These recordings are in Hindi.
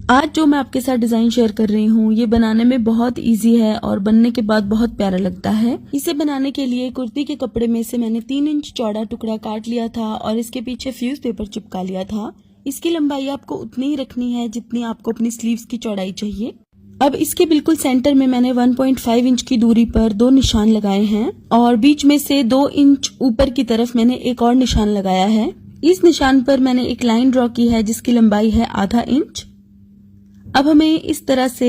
आज जो मैं आपके साथ डिजाइन शेयर कर रही हूँ ये बनाने में बहुत इजी है और बनने के बाद बहुत प्यारा लगता है। इसे बनाने के लिए कुर्ती के कपड़े में से मैंने 3 इंच चौड़ा टुकड़ा काट लिया था और इसके पीछे फ्यूज पेपर चिपका लिया था। इसकी लंबाई आपको उतनी ही रखनी है जितनी आपको अपनी स्लीव्स की चौड़ाई चाहिए। अब इसके बिल्कुल सेंटर में मैंने 1.5 इंच की दूरी पर 2 निशान लगाए हैं और बीच में से 2 इंच ऊपर की तरफ मैंने एक और निशान लगाया है। इस निशान पर मैंने एक लाइन ड्रॉ की है जिसकी लंबाई है आधा इंच। अब हमें इस तरह से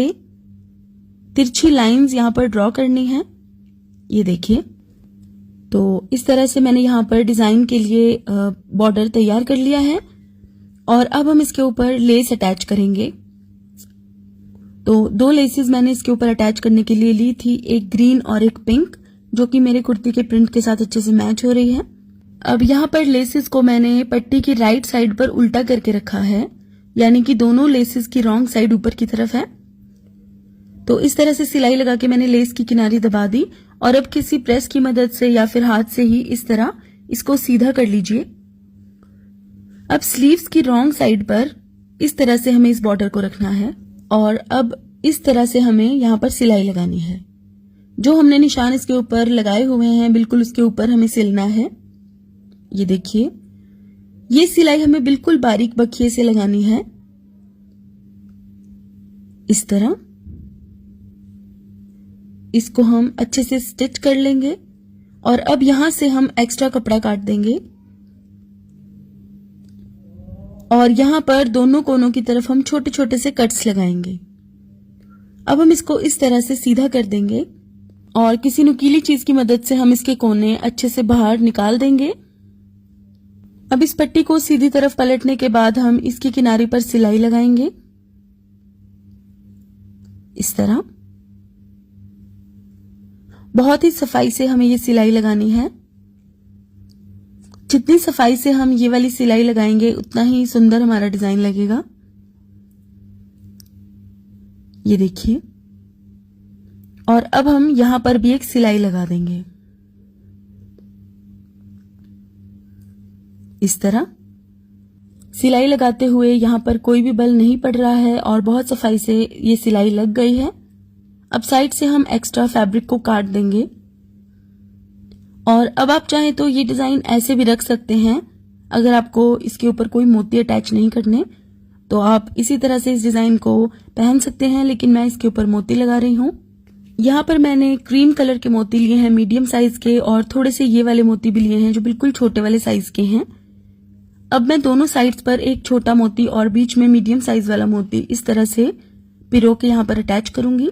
तिरछी लाइंस यहाँ पर ड्रॉ करनी है। ये देखिए, तो इस तरह से मैंने यहाँ पर डिजाइन के लिए बॉर्डर तैयार कर लिया है और अब हम इसके ऊपर लेस अटैच करेंगे। तो 2 लेसेस मैंने इसके ऊपर अटैच करने के लिए ली थी, एक ग्रीन और एक पिंक, जो कि मेरे कुर्ती के प्रिंट के साथ अच्छे से मैच हो रही है। अब यहाँ पर लेसेस को मैंने पट्टी की राइट साइड पर उल्टा करके रखा है, यानी कि दोनों लेसेस की रॉन्ग साइड ऊपर की तरफ है। तो इस तरह से सिलाई लगा के मैंने लेस की किनारी दबा दी और अब किसी प्रेस की मदद से या फिर हाथ से ही इस तरह इसको सीधा कर लीजिए। अब स्लीव्स की रॉन्ग साइड पर इस तरह से हमें इस बॉर्डर को रखना है और अब इस तरह से हमें यहाँ पर सिलाई लगानी है। जो हमने निशान इसके ऊपर लगाए हुए हैं बिल्कुल उसके ऊपर हमें सिलना है। ये देखिए, ये सिलाई हमें बिल्कुल बारीक बखिए से लगानी है, इस तरह। इसको हम अच्छे से स्टिच कर लेंगे और अब यहां से हम एक्स्ट्रा कपड़ा काट देंगे और यहां पर दोनों कोनों की तरफ हम छोटे छोटे से कट्स लगाएंगे। अब हम इसको इस तरह से सीधा कर देंगे और किसी नुकीली चीज की मदद से हम इसके कोने अच्छे से बाहर निकाल देंगे। अब इस पट्टी को सीधी तरफ पलटने के बाद हम इसकी किनारे पर सिलाई लगाएंगे, इस तरह। बहुत ही सफाई से हमें ये सिलाई लगानी है। जितनी सफाई से हम ये वाली सिलाई लगाएंगे उतना ही सुंदर हमारा डिजाइन लगेगा। ये देखिए, और अब हम यहां पर भी एक सिलाई लगा देंगे, इस तरह। सिलाई लगाते हुए यहां पर कोई भी बल नहीं पड़ रहा है और बहुत सफाई से ये सिलाई लग गई है। अब साइड से हम एक्स्ट्रा फैब्रिक को काट देंगे और अब आप चाहें तो ये डिजाइन ऐसे भी रख सकते हैं। अगर आपको इसके ऊपर कोई मोती अटैच नहीं करने तो आप इसी तरह से इस डिजाइन को पहन सकते हैं, लेकिन मैं इसके ऊपर मोती लगा रही हूं। यहाँ पर मैंने क्रीम कलर के मोती लिए हैं मीडियम साइज के और थोड़े से ये वाले मोती भी लिए हैं जो बिल्कुल छोटे वाले साइज के हैं। अब मैं दोनों साइड्स पर एक छोटा मोती और बीच में मीडियम साइज वाला मोती इस तरह से पिरो के यहाँ पर अटैच करूंगी।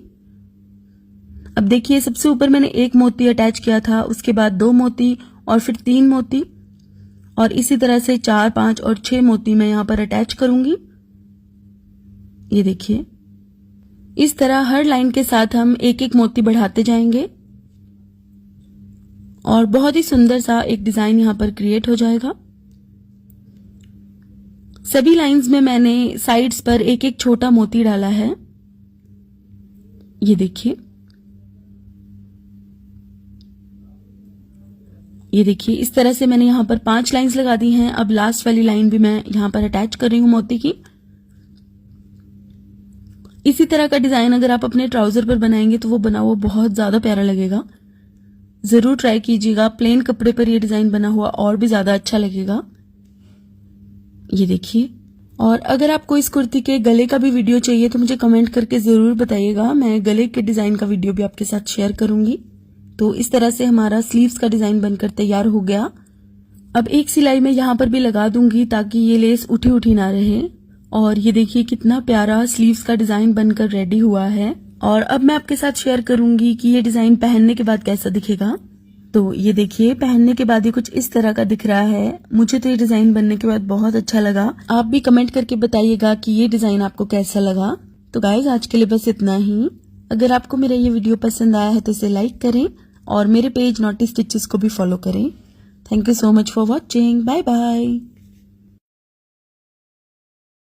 अब देखिए, सबसे ऊपर मैंने एक मोती अटैच किया था, उसके बाद 2 मोती और फिर 3 मोती और इसी तरह से 4, 5 और 6 मोती मैं यहाँ पर अटैच करूंगी। ये देखिए, इस तरह हर लाइन के साथ हम एक एक मोती बढ़ाते जाएंगे और बहुत ही सुंदर सा एक डिजाइन यहाँ पर क्रिएट हो जाएगा। सभी लाइंस में मैंने साइड्स पर एक एक छोटा मोती डाला है। ये देखिए, ये देखिए, इस तरह से मैंने यहाँ पर 5 लाइंस लगा दी हैं। अब लास्ट वाली लाइन भी मैं यहाँ पर अटैच कर रही हूँ मोती की। इसी तरह का डिजाइन अगर आप अपने ट्राउजर पर बनाएंगे तो वो बना हुआ बहुत ज्यादा प्यारा लगेगा। जरूर ट्राई कीजिएगा। प्लेन कपड़े पर ये डिजाइन बना हुआ और भी ज्यादा अच्छा लगेगा। ये देखिए, और अगर आपको इस कुर्ती के गले का भी वीडियो चाहिए तो मुझे कमेंट करके जरूर बताइएगा। मैं गले के डिजाइन का वीडियो भी आपके साथ शेयर करूंगी। तो इस तरह से हमारा स्लीव्स का डिजाइन बनकर तैयार हो गया। अब एक सिलाई मैं यहाँ पर भी लगा दूंगी ताकि ये लेस उठी उठी ना रहे। और ये देखिए कितना प्यारा स्लीव्स का डिजाइन बनकर रेडी हुआ है। और अब मैं आपके साथ शेयर करूंगी कि ये डिजाइन पहनने के बाद कैसा दिखेगा। तो ये देखिए, पहनने के बाद ये कुछ इस तरह का दिख रहा है। मुझे तो ये डिजाइन बनने के बाद बहुत अच्छा लगा। आप भी कमेंट करके बताइएगा कि ये डिजाइन आपको कैसा लगा। तो गाइज, आज के लिए बस इतना ही। अगर आपको मेरा ये वीडियो पसंद आया है तो इसे लाइक करें और मेरे पेज नॉटी स्टिचेस को भी फॉलो करें। Thank you so much for watching. Bye bye.